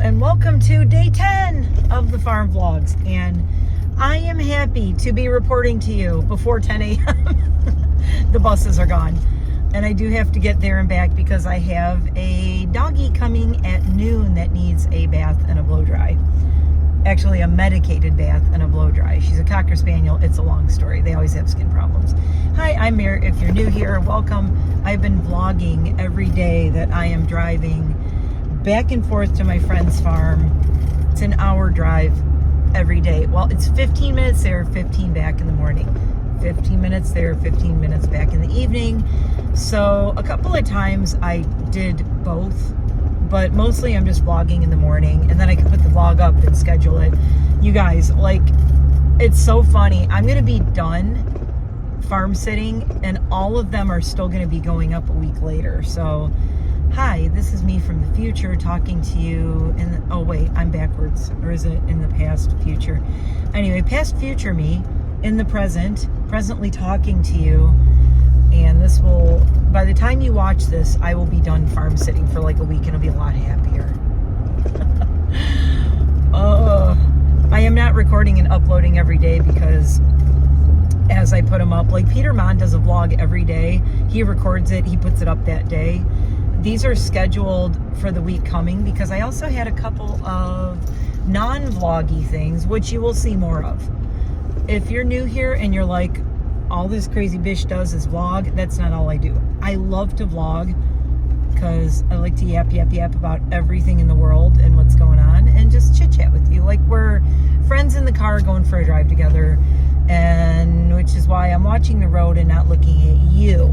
and welcome to day 10 of the farm vlogs. And I am happy to be reporting to you before 10 a.m. The buses are gone, and I do have to get there and back because I have a doggy coming at noon that needs a bath and a blow dry. Actually, a medicated bath and a blow dry. She's a Cocker Spaniel. It's a long story. They always have skin problems. Hi, I'm Mary. If you're new here, welcome. I've been vlogging every day that I am driving back and forth to my friend's farm. It's an hour drive every day. Well, it's 15 minutes there, 15 back in the morning. 15 minutes there, 15 minutes back in the evening. So a couple of times I did both, but mostly I'm just vlogging in the morning, and then I can put the vlog up and schedule it. You guys, like, it's so funny. I'm going to be done farm sitting, and all of them are still going to be going up a week later. So, hi, this is me from the future talking to you in the, oh wait, I'm backwards. Or is it in the past future? Anyway, past future me in the present, presently talking to you. And this will, by the time you watch this, I will be done farm sitting for like a week, and I'll be a lot happier. I am not recording and uploading every day because as I put them up, like Peter Mon does a vlog every day. He records it, he puts it up that day. These are scheduled for the week coming because I also had a couple of non-vloggy things, which you will see more of. If you're new here and you're like, all this crazy bitch does is vlog, that's not all I do. I love to vlog because I like to yap about everything in the world and what's going on, and just chit chat with you like we're friends in the car going for a drive together. And which is why I'm watching the road and not looking at you,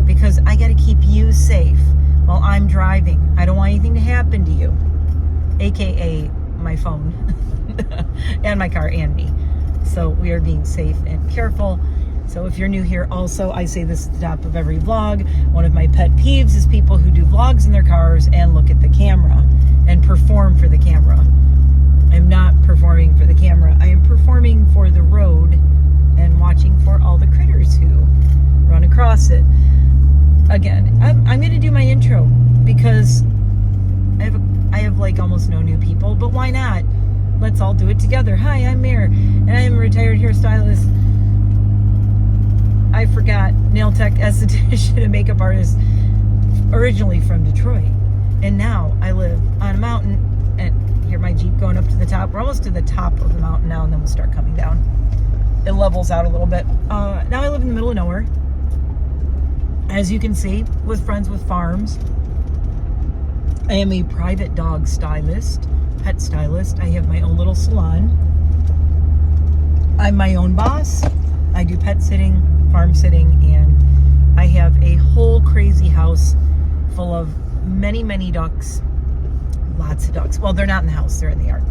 because I got to keep you safe while I'm driving. I don't want anything to happen to you, aka my phone and my car and me. So we are being safe and careful. So if you're new here, also, I say this at the top of every vlog. One of my pet peeves is people who do vlogs in their cars and look at the camera and perform for the camera. I'm not performing for the camera. I am performing for the road and watching for all the critters who run across it. Again, I'm going to do my intro because I have like almost no new people, but why not? Let's all do it together. Hi, I'm Mare, and I am a retired hairstylist. I forgot, nail tech, esthetician, and makeup artist, originally from Detroit. And now I live on a mountain, and hear my Jeep going up to the top. We're almost to the top of the mountain now, and then we'll start coming down. It levels out a little bit. Now I live in the middle of nowhere, as you can see, with friends with farms. I am a private dog stylist, pet stylist. I have my own little salon. I'm my own boss. I do pet sitting, farm sitting, and I have a whole crazy house full of many ducks. Lots of ducks. Well, they're not in the house, they're in the yard.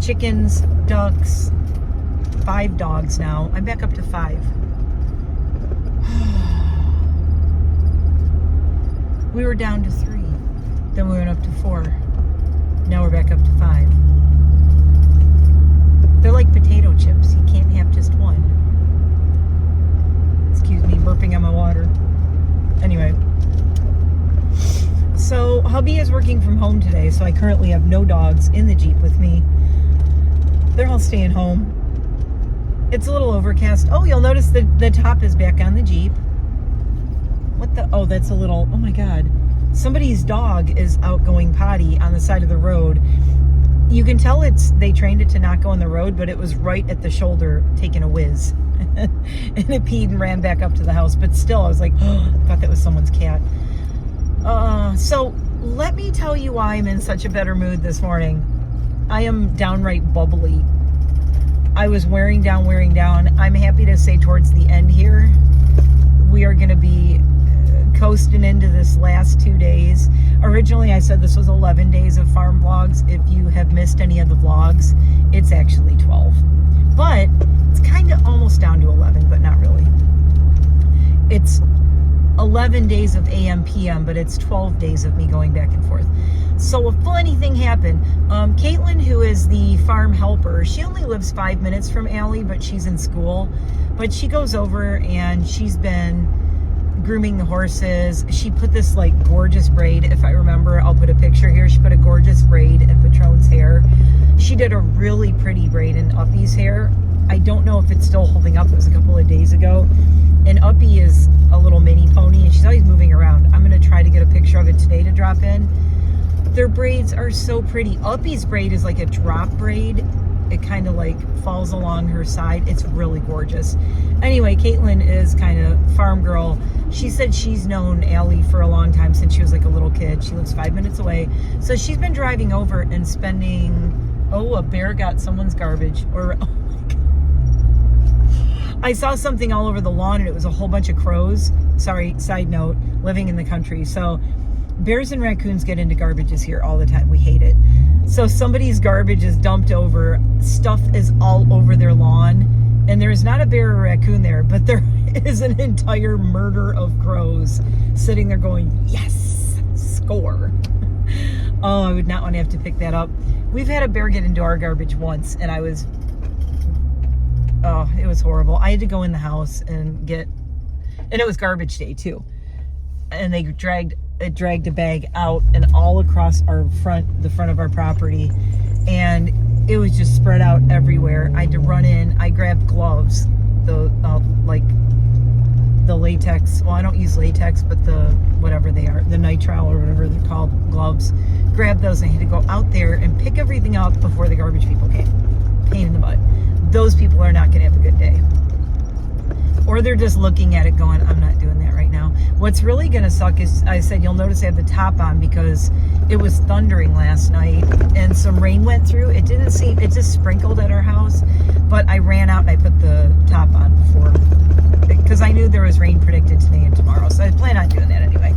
Chickens, ducks, 5 dogs now. I'm back up to 5. We were down to 3. Then we went up to 4. Now we're back up to 5. They're like potato chips. You can't have just one. Excuse me, burping on my water. Anyway. So, hubby is working from home today, so I currently have no dogs in the Jeep with me. They're all staying home. It's a little overcast. Oh, you'll notice that the top is back on the Jeep. What the? Oh, that's a little, oh my God. Somebody's dog is out going potty on the side of the road. You can tell they trained it to not go on the road, but it was right at the shoulder taking a whiz. And it peed and ran back up to the house. But still, I was like, oh, I thought that was someone's cat. So let me tell you why I'm in such a better mood this morning. I am downright bubbly. I was wearing down. I'm happy to say towards the end here, we are going to be coasting into this last 2 days. Originally, I said this was 11 days of farm vlogs. If you have missed any of the vlogs, it's actually 12. But it's kind of almost down to 11, but not really. It's 11 days of AM, PM, but it's 12 days of me going back and forth. So a funny thing happened. Caitlin, who is the farm helper, she only lives 5 minutes from Allie, but she's in school. But she goes over, and she's been grooming the horses. She put this like gorgeous braid, if I remember. I'll put a picture here. She put a gorgeous braid in Patron's hair. She did a really pretty braid in Uppy's hair. I don't know if it's still holding up. It was a couple of days ago. And Uppy is a little mini pony, and she's always moving around. I'm going to try to get a picture of it today to drop in. Their braids are so pretty. Uppy's braid is like a drop braid. It kind of like falls along her side. It's really gorgeous. Anyway, Caitlin is kind of farm girl. She said she's known Allie for a long time, since she was like a little kid. She lives 5 minutes away. So she's been driving over and spending, oh, a bear got someone's garbage. Or, oh my God. I saw something all over the lawn, and it was a whole bunch of crows. Sorry, side note, living in the country. So bears and raccoons get into garbages here all the time. We hate it. So somebody's garbage is dumped over. Stuff is all over their lawn. And there's not a bear or a raccoon there, but there is an entire murder of crows sitting there going, yes, score. Oh, I would not want to have to pick that up. We've had a bear get into our garbage once, and oh, it was horrible. I had to go in the house and it was garbage day too. And they dragged a bag out and all across the front of our property. And it was just spread out everywhere. I had to run in. I grabbed gloves, the latex. Well, I don't use latex, but the whatever they are, the nitrile or whatever they're called, gloves. Grabbed those, and I had to go out there and pick everything up before the garbage people came. Pain in the butt. Those people are not going to have a good day. Or they're just looking at it going, I'm not doing that right now. What's really going to suck is, I said, you'll notice I have the top on because it was thundering last night and some rain went through. It just sprinkled at our house, but I ran out and I put the top on before, because I knew there was rain predicted today and tomorrow. So I plan on doing that anyway.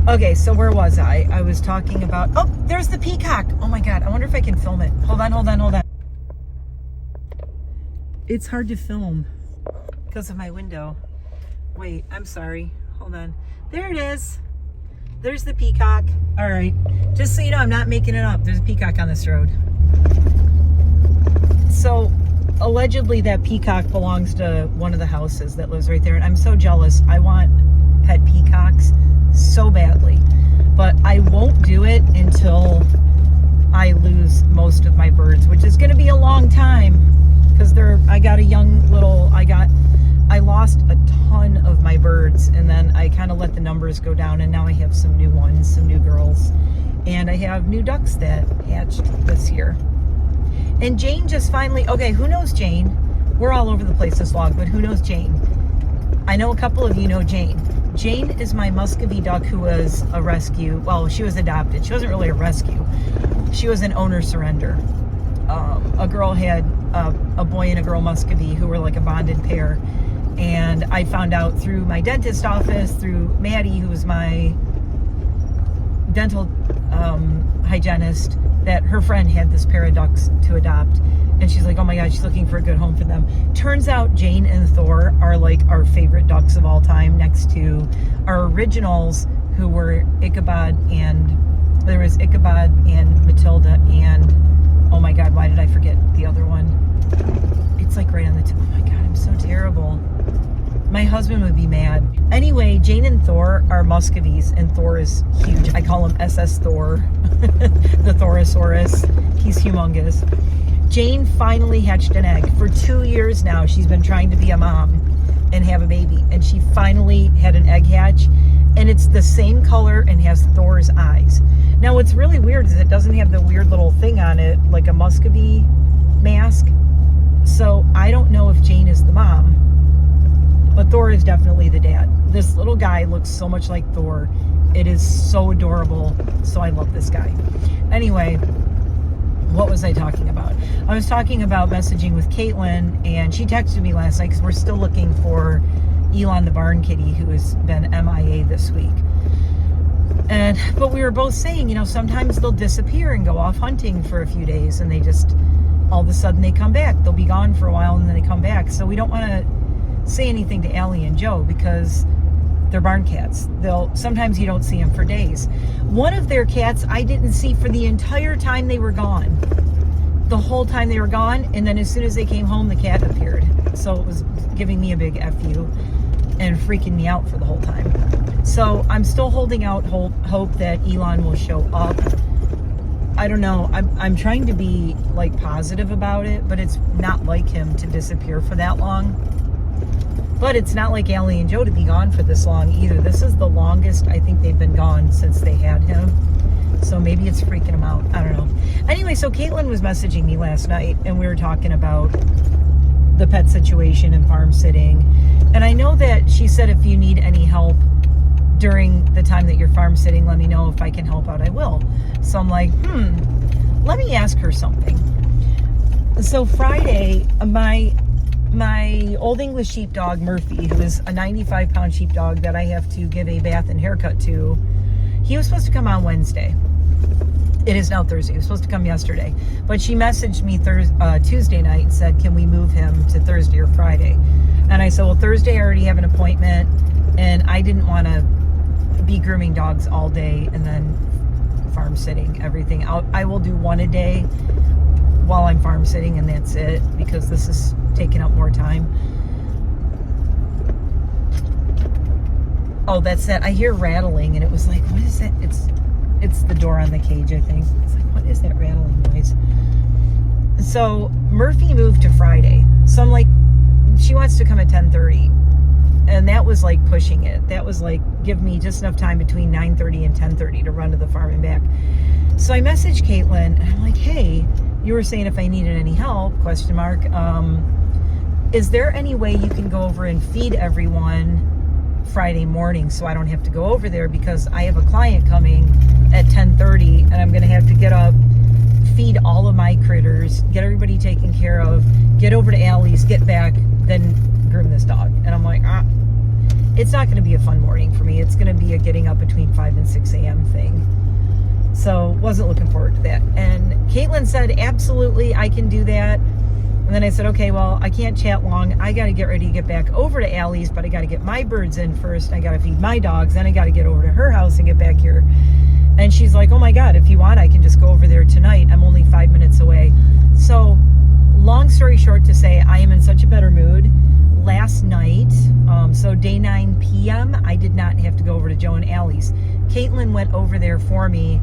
Okay, so where was I? I was talking about, oh, there's the peacock. Oh my God, I wonder if I can film it. Hold on. It's hard to film because of my window. Wait, I'm sorry. Hold on. There it is. There's the peacock. All right. Just so you know, I'm not making it up. There's a peacock on this road. So, allegedly that peacock belongs to one of the houses that lives right there. And I'm so jealous. I want pet peacocks so badly. But I won't do it until I lose most of my birds, which is going to be a long time. Because I lost a ton of my birds, and then I kind of let the numbers go down, and now I have some new ones, some new girls, and I have new ducks that hatched this year. And Jane just finally, okay, who knows Jane? We're all over the place this vlog, but who knows Jane? I know a couple of you know Jane. Jane is my Muscovy duck who was a rescue. Well, she was adopted. She wasn't really a rescue. She was an owner surrender. A girl had a boy and a girl Muscovy who were like a bonded pair, and I found out through my dentist office, through Maddie, who was my dental hygienist, that her friend had this pair of ducks to adopt, and she's like, oh my God, she's looking for a good home for them. Turns out Jane and Thor are like our favorite ducks of all time, next to our originals, who were Ichabod, and there was Ichabod and Matilda, and oh my God, why did I forget the other one? It's like right on the tip. Oh my God, I'm so terrible. My husband would be mad. Anyway, Jane and Thor are Muscovies, and Thor is huge. I call him SS Thor, the Thorosaurus. He's humongous. Jane finally hatched an egg. For 2 years now, she's been trying to be a mom and have a baby, and she finally had an egg hatch, and it's the same color and has Thor's eyes. Now, what's really weird is it doesn't have the weird little thing on it, like a Muscovy mask. So I don't know if Jane is the mom, but Thor is definitely the dad. This little guy looks so much like Thor. It is so adorable. So I love this guy. Anyway, what was I talking about? I was talking about messaging with Caitlin, and she texted me last night because we're still looking for Elon the barn kitty, who has been MIA this week. But we were both saying, sometimes they'll disappear and go off hunting for a few days, and they just, all of a sudden they come back. They'll be gone for a while and then they come back. So we don't want to say anything to Allie and Joe because they're barn cats. Sometimes you don't see them for days. One of their cats I didn't see for the entire time they were gone. The whole time they were gone, and then as soon as they came home, the cat appeared. So it was giving me a big F you. and freaking me out for the whole time. So I'm still holding out hope that Elon will show up. I don't know. I'm trying to be like positive about it, but it's not like him to disappear for that long. But it's not like Allie and Joe to be gone for this long either. This is the longest I think they've been gone since they had him. So maybe it's freaking them out. I don't know. Anyway, so Caitlin was messaging me last night, and we were talking about the pet situation and farm sitting. And I know that she said if you need any help during the time that you're farm sitting, let me know. If I can help out, I will. So I'm like, let me ask her something. So Friday, my old English sheepdog, Murphy, who is a 95-pound sheepdog that I have to give a bath and haircut to, he was supposed to come on Wednesday. It is now Thursday. He was supposed to come yesterday. But she messaged me Tuesday night and said, can we move him to Thursday or Friday? And I said, well, Thursday I already have an appointment, and I didn't want to be grooming dogs all day and then farm sitting everything. I will do one a day while I'm farm sitting, and that's it, because this is taking up more time. Oh, that's that. I hear rattling, and it was like, what is that? It's the door on the cage, I think. It's like, what is that rattling noise? So Murphy moved to Friday. So I'm like, she wants to come at 10:30. And that was like pushing it. That was like, give me just enough time between 9:30 and 10:30 to run to the farm and back. So I messaged Caitlin, and I'm like, hey, you were saying if I needed any help, ? Is there any way you can go over and feed everyone Friday morning so I don't have to go over there, because I have a client coming at 10:30 and I'm going to have to get up, feed all of my critters, get everybody taken care of, get over to Allie's, get back, then groom this dog. And I'm like, it's not going to be a fun morning for me. It's going to be a getting up between 5 and 6 a.m. thing. So wasn't looking forward to that. And Caitlin said, absolutely, I can do that. And then I said, okay, well, I can't chat long. I got to get ready to get back over to Allie's, but I got to get my birds in first. I got to feed my dogs. Then I got to get over to her house and get back here. And she's like, oh my God, if you want, I can just go over there tonight. I'm only 5 minutes away. So long story short to say, I am in such a better mood. Last night, so day 9 p.m., I did not have to go over to Joe and Allie's. Caitlin went over there for me,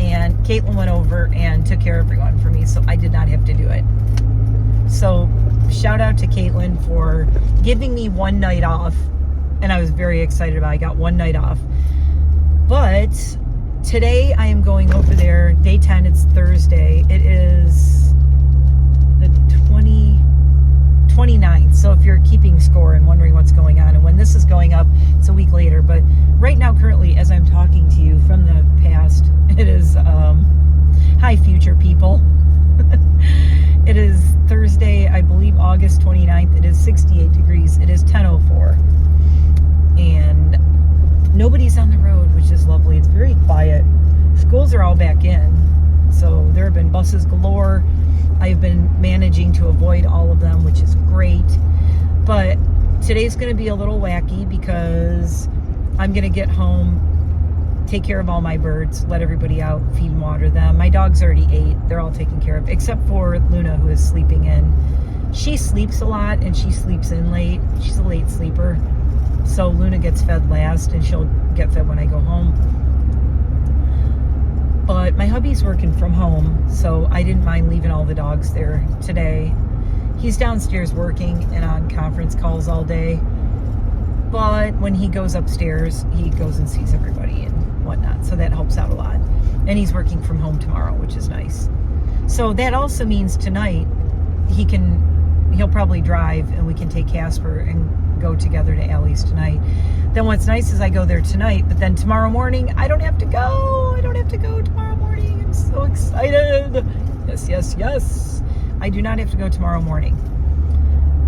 and Caitlin went over and took care of everyone for me, so I did not have to do it. So shout out to Caitlin for giving me one night off, and I was very excited about it. I got one night off. But today I am going over there, day 10, it's Thursday. It is the 29th. So if you're keeping score and wondering what's going on, and when this is going up, it's a week later. But right now, currently, as I'm talking to you from the past, it is, hi future people. It is Thursday, I believe August 29th. It is 68 degrees. It is 10:04. And nobody's on the road, which is lovely. It's very quiet. Schools are all back in. So there have been buses galore. I've been managing to avoid all of them, which is great. But today's going to be a little wacky because I'm going to get home, take care of all my birds, let everybody out, feed and water them. My dogs already ate. They're all taken care of, except for Luna, who is sleeping in. She sleeps a lot, and she sleeps in late. She's a late sleeper. So Luna gets fed last, and she'll get fed when I go home. But my hubby's working from home, so I didn't mind leaving all the dogs there today. He's downstairs working and on conference calls all day. But when he goes upstairs, he goes and sees everybody and whatnot. So that helps out a lot. And he's working from home tomorrow, which is nice. So that also means tonight he'll probably drive, and we can take Casper and go together to Allie's tonight. Then what's nice is I go there tonight, but then tomorrow morning I don't have to go. I don't have to go tomorrow morning. I'm so excited. Yes, yes, yes. I do not have to go tomorrow morning.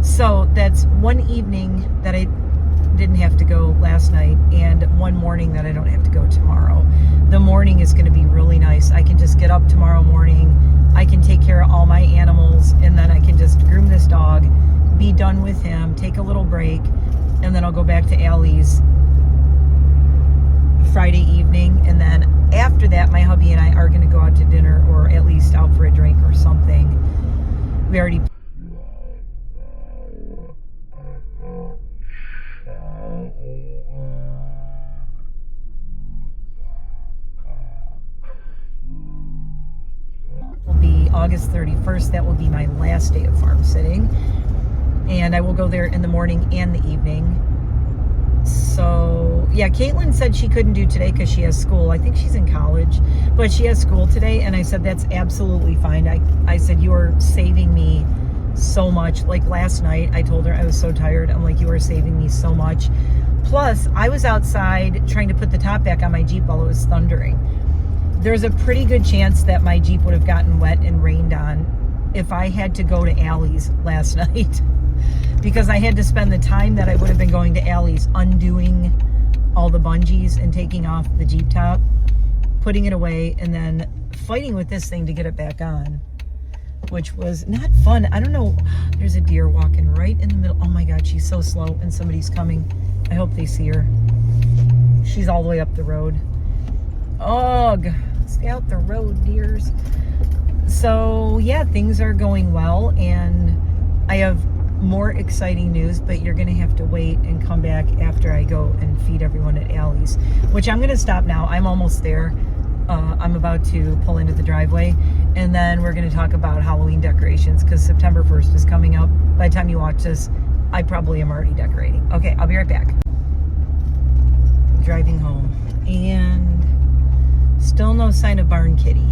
So that's one evening that I didn't have to go last night, and one morning that I don't have to go tomorrow. The morning is going to be really nice. I can just get up tomorrow morning. I can take care of all my animals, and then I can just groom this dog, be done with him, take a little break, and then I'll go back to Allie's Friday evening. And then after that, my hubby and I are going to go out to dinner, or at least out for a drink or something. We already August 31st, that will be my last day of farm sitting. And I will go there in the morning and the evening. So, yeah, Caitlin said she couldn't do today because she has school. I think she's in college, but she has school today. And I said, that's absolutely fine. I said, you are saving me so much. Like last night, I told her I was so tired. I'm like, you are saving me so much. Plus, I was outside trying to put the top back on my Jeep while it was thundering. There's a pretty good chance that my Jeep would have gotten wet and rained on if I had to go to Allie's last night. Because I had to spend the time that I would have been going to Allie's undoing all the bungees and taking off the Jeep top, putting it away, and then fighting with this thing to get it back on, which was not fun. I don't know. There's a deer walking right in the middle. Oh my God, she's so slow, and somebody's coming. I hope they see her. She's all the way up the road. Ugh, stay out the road, deers. So yeah, things are going well, and I have more exciting news, but you're gonna have to wait and come back after I go and feed everyone at Allie's, which I'm gonna stop now. I'm almost there. I'm about to pull into the driveway, and then we're gonna talk about Halloween decorations because September 1st is coming up. By the time you watch this, I probably am already decorating. Okay, I'll be right back. Driving home, and still no sign of Barn Kitty,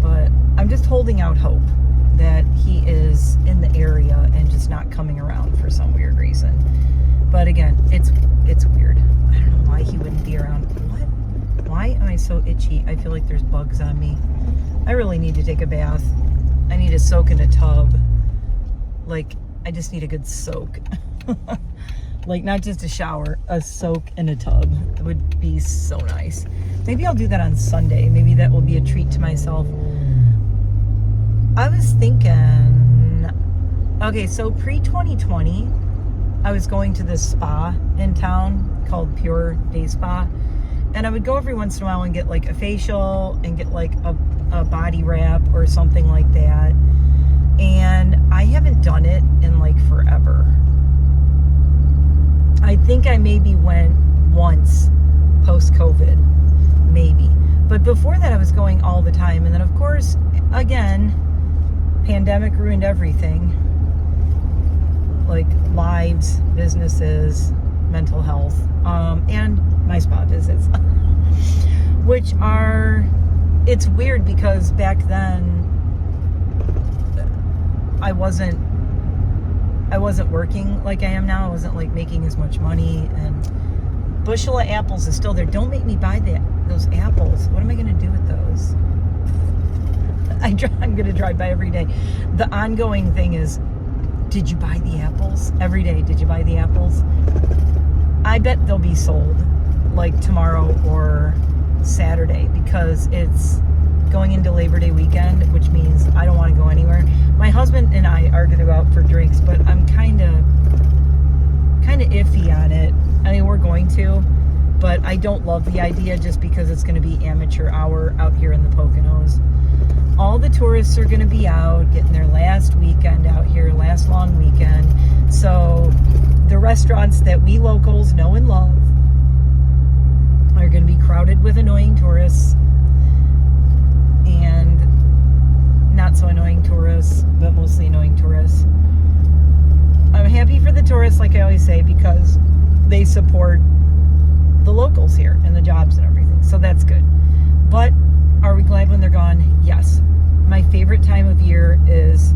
but I'm just holding out hope that he is in the area and just not coming around for some weird reason. But again, it's weird. I don't know why he wouldn't be around. What? Why am I so itchy? I feel like there's bugs on me. I really need to take a bath. I need to soak in a tub. Like, I just need a good soak. Like, not just a shower, a soak in a tub. It would be so nice. Maybe I'll do that on Sunday. Maybe that will be a treat to myself. I was thinking, okay, so pre-2020, I was going to this spa in town called Pure Day Spa, and I would go every once in a while and get like a facial and get like a body wrap or something like that, and I haven't done it in like forever. I think I maybe went once post-COVID, maybe, but before that I was going all the time, and then of course, again, pandemic ruined everything, like lives, businesses, mental health, and my spa visits, which are, it's weird because back then I wasn't working like I am now. I wasn't like making as much money, and bushel of apples is still there. Don't make me buy those apples. What am I going to do with those? I'm going to drive by every day. The ongoing thing is, did you buy the apples? Every day, did you buy the apples? I bet they'll be sold like tomorrow or Saturday because it's going into Labor Day weekend, which means I don't want to go anywhere. My husband and I are going to go out for drinks, but I'm kind of iffy on it. I mean, we're going to, but I don't love the idea just because it's going to be amateur hour out here in the Poconos. All the tourists are going to be out, getting their last weekend out here, last long weekend. So the restaurants that we locals know and love are going to be crowded with annoying tourists and not so annoying tourists, but mostly annoying tourists. I'm happy for the tourists, like I always say, because they support the locals here and the jobs and everything. So that's good. But are we glad when they're gone? Yes. My favorite time of year is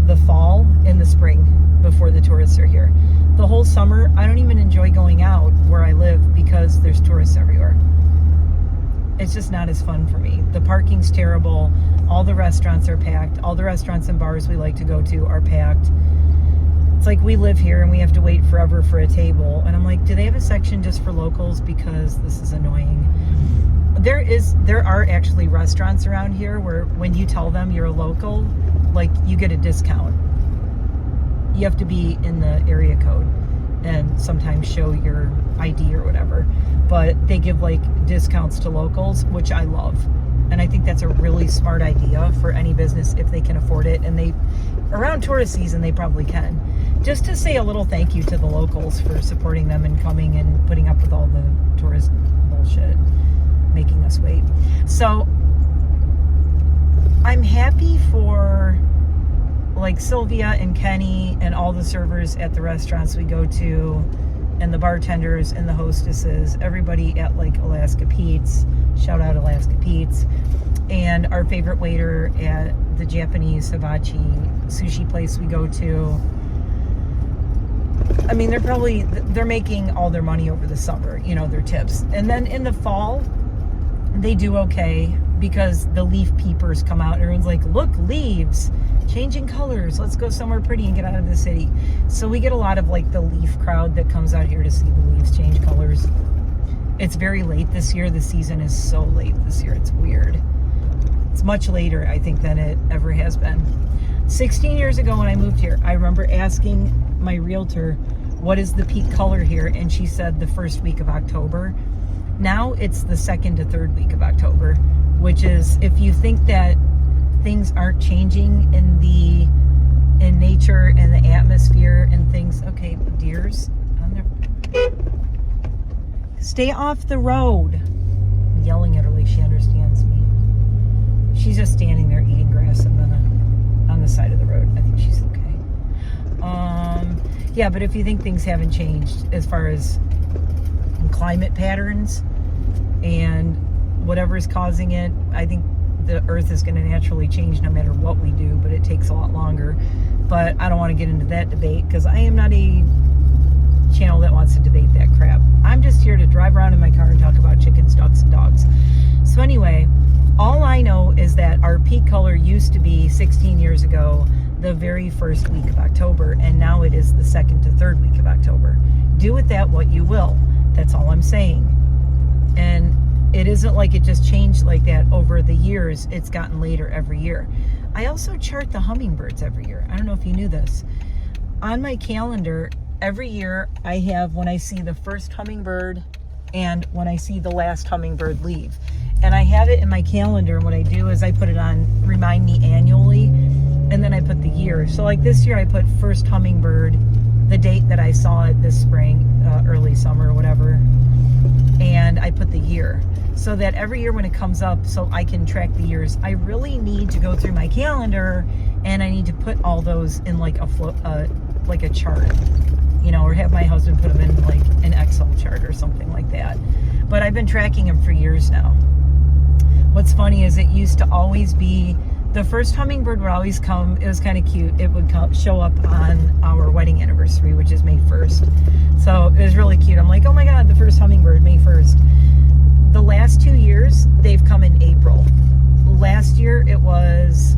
the fall and the spring before the tourists are here. The whole summer, I don't even enjoy going out where I live because there's tourists everywhere. It's just not as fun for me. The parking's terrible. All the restaurants are packed. All the restaurants and bars we like to go to are packed. It's like we live here and we have to wait forever for a table. And I'm like, do they have a section just for locals? Because this is annoying. There are actually restaurants around here where when you tell them you're a local, like you get a discount. You have to be in the area code and sometimes show your ID or whatever. But they give like discounts to locals, which I love. And I think that's a really smart idea for any business if they can afford it. And they, around tourist season, they probably can. Just to say a little thank you to the locals for supporting them and coming and putting up with all the tourist bullshit, making us wait. So I'm happy for like Sylvia and Kenny and all the servers at the restaurants we go to, and the bartenders and the hostesses, everybody at like Alaska Pete's, shout out Alaska Pete's, and our favorite waiter at the Japanese hibachi sushi place we go to. I mean, they're making all their money over the summer, you know, their tips. And then in the fall, they do okay because the leaf peepers come out and everyone's like, look, leaves changing colors, let's go somewhere pretty and get out of the city. So we get a lot of like the leaf crowd that comes out here to see the leaves change colors. It's very late this year. The season is so late this year. It's weird. It's much later, I think, than it ever has been. 16 years ago when I moved here, I remember asking my realtor, what is the peak color here? And she said the first week of October. Now it's the second to third week of October, which is, if you think that things aren't changing in nature and the atmosphere and things. Okay, deers on there. Stay off the road. I'm yelling at her like she understands me. She's just standing there eating grass on the side of the road. I think she's okay. Yeah, but if you think things haven't changed as far as climate patterns and whatever's causing it, I think the earth is going to naturally change no matter what we do, but it takes a lot longer. But I don't want to get into that debate because I am not a channel that wants to debate that crap. I'm just here to drive around in my car and talk about chickens, ducks, and dogs. So anyway, all I know is that our peak color used to be 16 years ago the very first week of October, and now it is the second to third week of October. Do with that what you will. That's all I'm saying. And it isn't like it just changed like that over the years. It's gotten later every year. I also chart the hummingbirds every year. I don't know if you knew this. On my calendar, every year I have when I see the first hummingbird and when I see the last hummingbird leave. And I have it in my calendar, and what I do is I put it on Remind Me annually, and then I put the year. So like this year I put first hummingbird, the date that I saw it this spring, early summer or whatever, and I put the year. So that every year when it comes up, so I can track the years, I really need to go through my calendar and I need to put all those in like a chart, you know, or have my husband put them in like an Excel chart or something like that. But I've been tracking them for years now. What's funny is it used to always be, the first hummingbird would always come, it was kind of cute, it would show up on our wedding anniversary, which is May 1st. So it was really cute. I'm like, oh my God, the first hummingbird, May 1st. The last 2 years, they've come in April. Last year, it was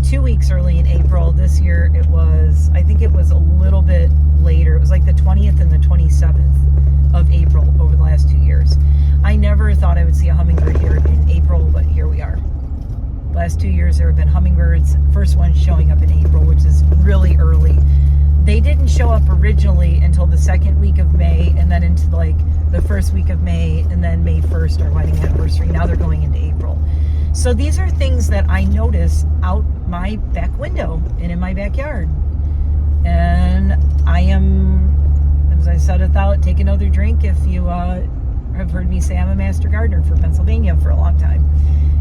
2 weeks early in April. This year, it was, I think it was a little bit later. It was like the 20th and the 27th of April over the last 2 years. I never thought I would see a hummingbird here in April, but here we are. Last 2 years, there have been hummingbirds. First one showing up in April, which is really early. They didn't show up originally until the second week of May, and then into like the first week of May, and then May 1st, our wedding anniversary. Now they're going into April. So these are things that I notice out my back window and in my backyard. And I am, as I said, take another drink if you have heard me say I'm a master gardener for Pennsylvania for a long time.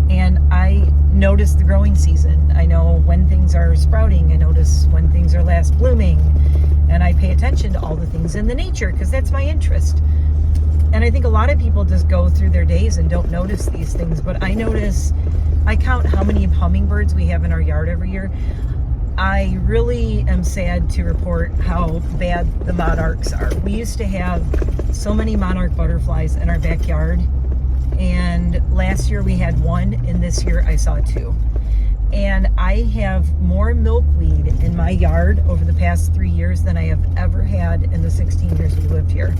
And I notice the growing season. I know when things are sprouting. I notice when things are last blooming. And I pay attention to all the things in the nature because that's my interest. And I think a lot of people just go through their days and don't notice these things. But I notice, I count how many hummingbirds we have in our yard every year. I really am sad to report how bad the monarchs are. We used to have so many monarch butterflies in our backyard. And last year we had one, and this year I saw two. And I have more milkweed in my yard over the past 3 years than I have ever had in the 16 years we lived here.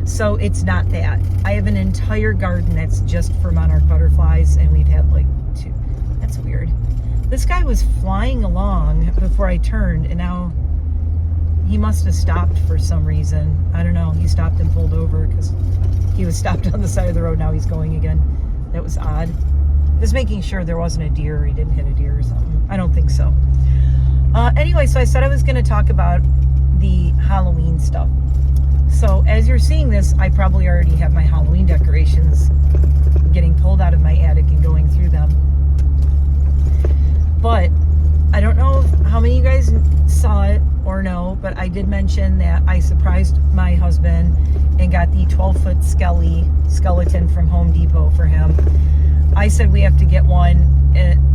So it's not that. I have an entire garden that's just for monarch butterflies, and we've had like two. That's weird. This guy was flying along before I turned, and now he must have stopped for some reason. I don't know. He stopped and pulled over because he was stopped on the side of the road. Now he's going again. That was odd. Just making sure there wasn't a deer, or he didn't hit a deer or something. I don't think so. Anyway, so I said I was going to talk about the Halloween stuff. So as you're seeing this, I probably already have my Halloween decorations getting pulled out of my attic and going through them. did mention that I surprised my husband and got the 12-foot skeleton from Home Depot for him. I said we have to get one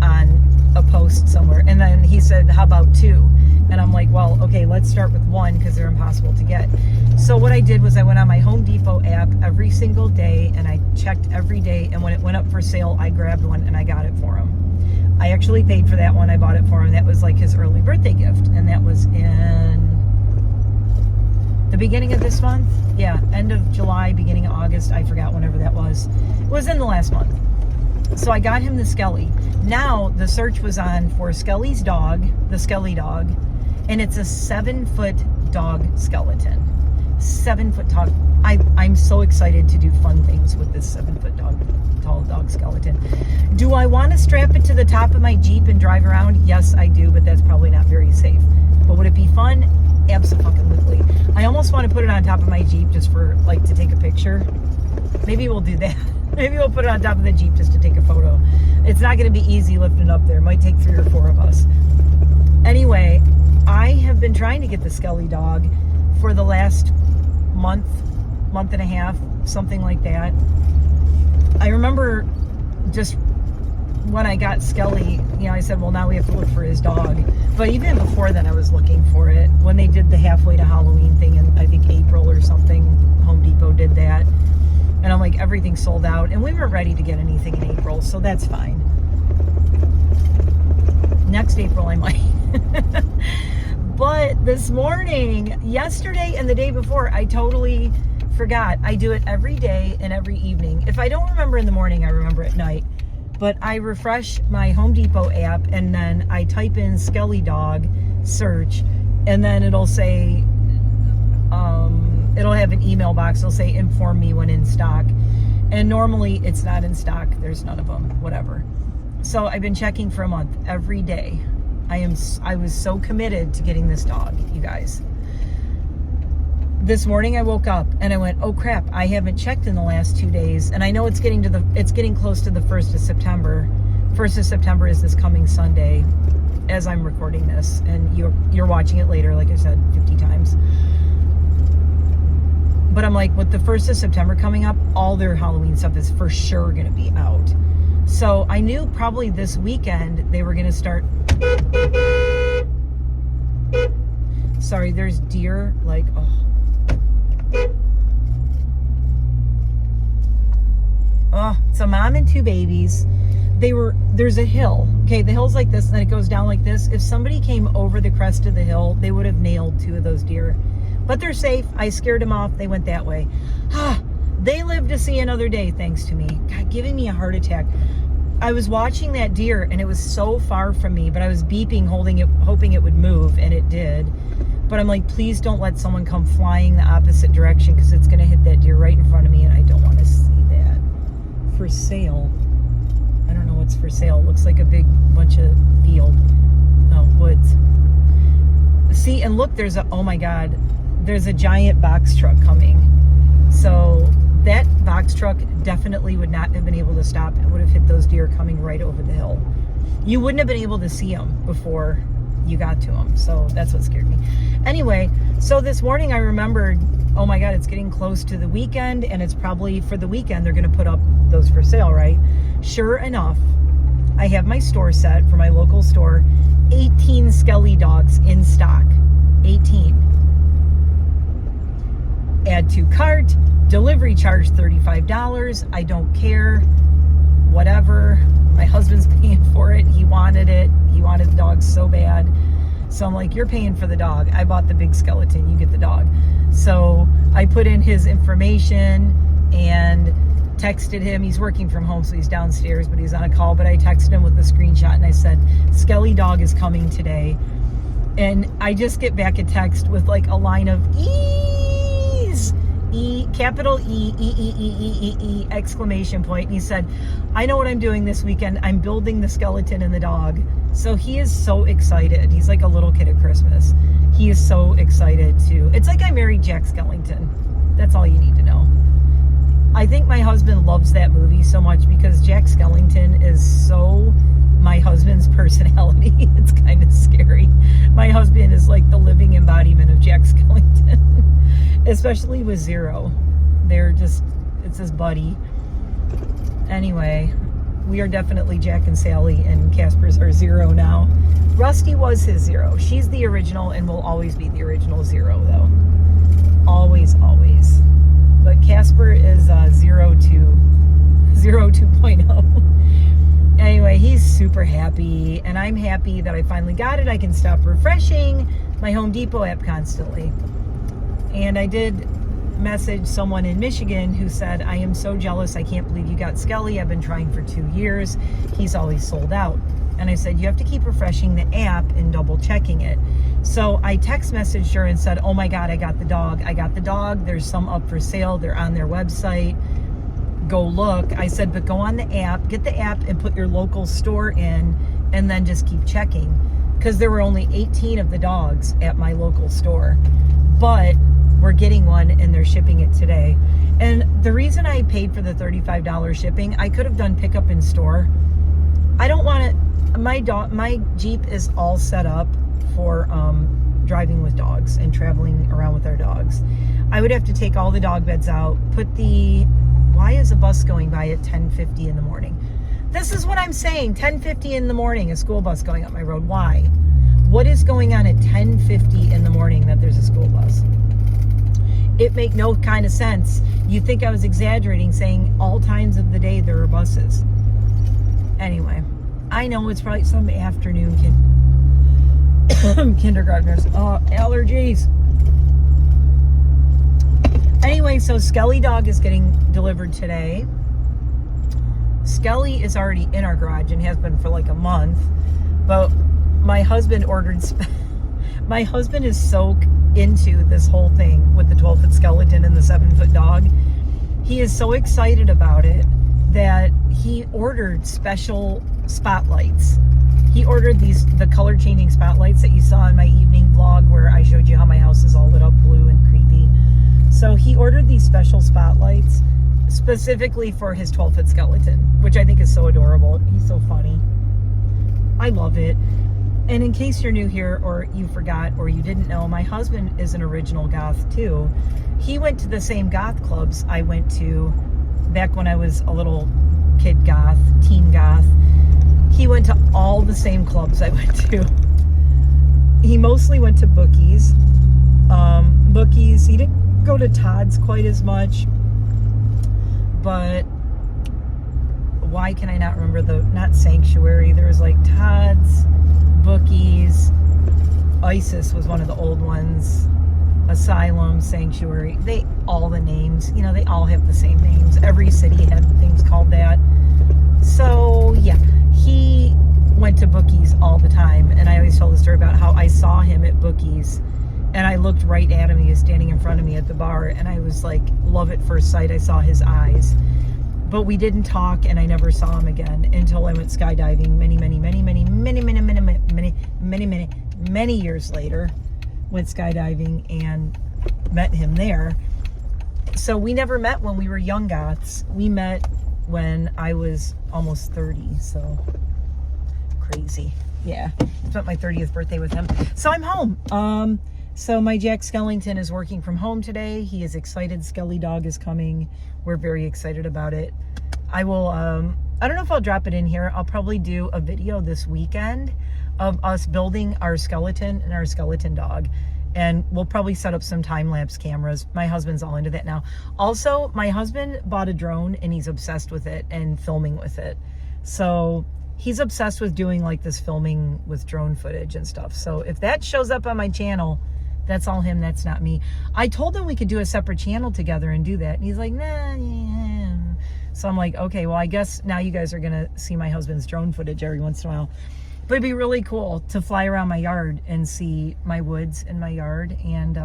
on a post somewhere. And then he said, how about 2? And I'm like, well, okay, let's start with 1 because they're impossible to get. So what I did was I went on my Home Depot app every single day and I checked every day. And when it went up for sale, I grabbed one and I got it for him. I actually paid for that one. I bought it for him. That was like his early birthday gift. And that was in the beginning of this month. Yeah, end of July, beginning of August. I forgot whenever that was. It was in the last month. So I got him the Skelly. Now the search was on for Skelly's dog, the Skelly dog, and it's a 7-foot dog skeleton. 7-foot dog. I'm so excited to do fun things with this 7-foot tall dog skeleton. Do I want to strap it to the top of my Jeep and drive around? Yes, I do, but that's probably not very safe. But would it be fun? Absolutely. I almost want to put it on top of my Jeep just for, like, to take a picture. Maybe we'll do that. Maybe we'll put it on top of the Jeep just to take a photo. It's not going to be easy lifting up there. It might take 3 or 4 of us. Anyway, I have been trying to get the Skelly dog for the last month and a half, something like that. I remember just when I got Skelly, I said, well, now we have to look for his dog. But even before then, I was looking for it. When they did the halfway to Halloween thing in, I think, April or something, Home Depot did that. And I'm like, everything's sold out. And we weren't ready to get anything in April, so that's fine. Next April, I might. But this morning, yesterday and the day before, I totally forgot. I do it every day and every evening. If I don't remember in the morning, I remember at night. But I refresh my Home Depot app and then I type in Skelly dog search, and then it'll say, it'll have an email box. It'll say inform me when in stock. And normally it's not in stock. There's none of them, whatever. So I've been checking for a month every day. I was so committed to getting this dog, you guys. This morning I woke up and I went, oh crap, I haven't checked in the last 2 days. And I know it's getting close to the 1st of September. 1st of September is this coming Sunday as I'm recording this, and you're watching it later, like I said 50 times. But I'm like, with the 1st of September coming up, all their Halloween stuff is for sure going to be out. So I knew probably this weekend they were going to start. Sorry, there's deer, like, it's a mom and 2 babies. There's a hill. Okay, the hill's like this, and then it goes down like this. If somebody came over the crest of the hill, they would have nailed 2 of those deer. But they're safe. I scared them off. They went that way. They lived to see another day, thanks to me. God, giving me a heart attack. I was watching that deer, and it was so far from me, but I was beeping, hoping it would move, and it did. But I'm like, please don't let someone come flying the opposite direction, because it's going to hit that deer right in front of me, and I don't want to see that. For sale. I don't know what's for sale. It looks like a big bunch of field. No, woods. See, and look, oh my God, there's a giant box truck coming. So that box truck definitely would not have been able to stop. It would have hit those deer coming right over the hill. You wouldn't have been able to see them before you got to them. So that's what scared me. Anyway, so this morning I remembered, oh my God, it's getting close to the weekend, and it's probably for the weekend they're going to put up those for sale, right? Sure enough, I have my store set for my local store. 18 Skelly dogs in stock. 18. Add to cart. Delivery charge $35. I don't care. Whatever. My husband's paying for it. He wanted it. He wanted the dog so bad. So I'm like, you're paying for the dog. I bought the big skeleton. You get the dog. So I put in his information and texted him. He's working from home, so he's downstairs, but he's on a call. But I texted him with the screenshot, and I said, Skelly dog is coming today. And I just get back a text with like a line of E's. Capital E, exclamation point. And he said, I know what I'm doing this weekend. I'm building the skeleton and the dog. So he is so excited. He's like a little kid at Christmas. He is so excited too. It's like I married Jack Skellington. That's all you need to know. I think my husband loves that movie so much because Jack Skellington is so my husband's personality. It's kind of scary. My husband is like the living embodiment of Jack Skellington, especially with Zero. They're just, it's his buddy. Anyway, we are definitely Jack and Sally, and Casper's our Zero now. Rusty was his Zero. She's the original and will always be the original Zero, though. Always, always. But Casper is Zero 2.0. Anyway, he's super happy, and I'm happy that I finally got it. I can stop refreshing my Home Depot app constantly. And I did message someone in Michigan who said, I am so jealous. I can't believe you got Skelly. I've been trying for 2 years. He's always sold out. And I said, you have to keep refreshing the app and double checking it. So I text messaged her and said, oh my God, I got the dog. I got the dog. There's some up for sale. They're on their website. Go look. I said, but go on the app, get the app and put your local store in, and then just keep checking. Because there were only 18 of the dogs at my local store. But we're getting one and they're shipping it today. And the reason I paid for the $35 shipping, I could have done pickup in store. I don't want to, my Jeep is all set up for driving with dogs and traveling around with our dogs. I would have to take all the dog beds out, why is a bus going by at 10:50 in the morning? This is what I'm saying, 10:50 in the morning, a school bus going up my road. Why? What is going on at 10:50 in the morning that there's a school bus? It make no kind of sense. You think I was exaggerating saying all times of the day there are buses. Anyway, I know it's probably some afternoon kindergartners. Oh, allergies. Anyway, so Skelly dog is getting delivered today. Skelly is already in our garage and has been for like a month. But my husband ordered... My husband is so into this whole thing with the 12-foot skeleton and the 7-foot dog. He is so excited about it that he ordered special spotlights. He ordered the color changing spotlights that you saw in my evening vlog where I showed you how my house is all lit up blue and creepy. So he ordered these special spotlights specifically for his 12-foot skeleton, which I think is so adorable. He's so funny. I love it. And in case you're new here or you forgot or you didn't know, my husband is an original goth too. He went to the same goth clubs I went to back when I was a little kid goth, teen goth. He went to all the same clubs I went to. He mostly went to Bookies. Bookies, he didn't go to Todd's quite as much. But why can I not remember not Sanctuary. There was like Todd's, Bookies, ISIS was one of the old ones, Asylum, Sanctuary, all the names, they all have the same names. Every city had things called that. So yeah, he went to Bookies all the time, and I always tell the story about how I saw him at Bookies and I looked right at him. He was standing in front of me at the bar, and I was like, love at first sight. I saw his eyes. But we didn't talk, and I never saw him again until I went skydiving many years later. Went skydiving and met him there. So we never met when we were young goths. We met when I was almost 30, so crazy. Yeah, spent my 30th birthday with him. So I'm home. So my Jack Skellington is working from home today. He is excited. Skelly dog is coming. We're very excited about it. I will, I don't know if I'll drop it in here. I'll probably do a video this weekend of us building our skeleton and our skeleton dog. And we'll probably set up some time-lapse cameras. My husband's all into that now. Also, my husband bought a drone and he's obsessed with it and filming with it. So he's obsessed with doing like this filming with drone footage and stuff. So if that shows up on my channel, that's all him, that's not me. I told him we could do a separate channel together and do that. And he's like, nah, yeah. So I'm like, okay, well, I guess now you guys are going to see my husband's drone footage every once in a while. But it'd be really cool to fly around my yard and see my woods in my yard and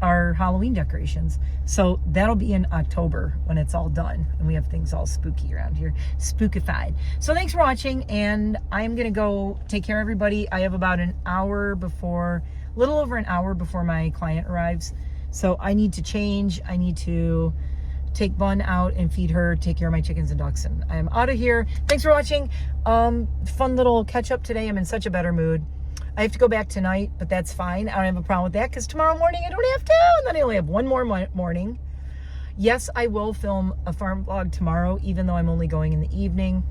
our Halloween decorations. So that'll be in October when it's all done and we have things all spooky around here, spookified. So thanks for watching, and I'm gonna go take care of everybody. I have about an hour before, a little over an hour before my client arrives. So I need to change. I need to take Bun out and feed her, take care of my chickens and ducks, and I am out of here. Thanks for watching. Fun little catch up today. I'm in such a better mood. I have to go back tonight, but that's fine. I don't have a problem with that because tomorrow morning I don't have to, and then I only have one more morning. Yes, I will film a farm vlog tomorrow, even though I'm only going in the evening.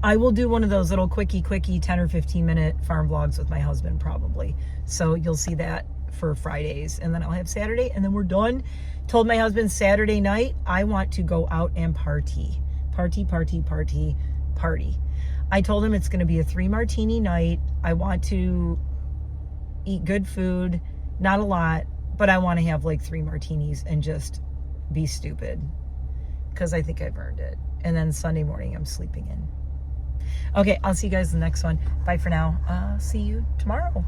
I will do one of those little quickie 10 or 15 minute farm vlogs with my husband probably. So you'll see that for Fridays, and then I'll have Saturday, and then we're done. Told my husband Saturday night, I want to go out and party. Party. I told him it's going to be a 3 martini night. I want to eat good food, not a lot, but I want to have like 3 martinis and just be stupid because I think I've earned it. And then Sunday morning I'm sleeping in. Okay, I'll see you guys in the next one. Bye for now. See you tomorrow.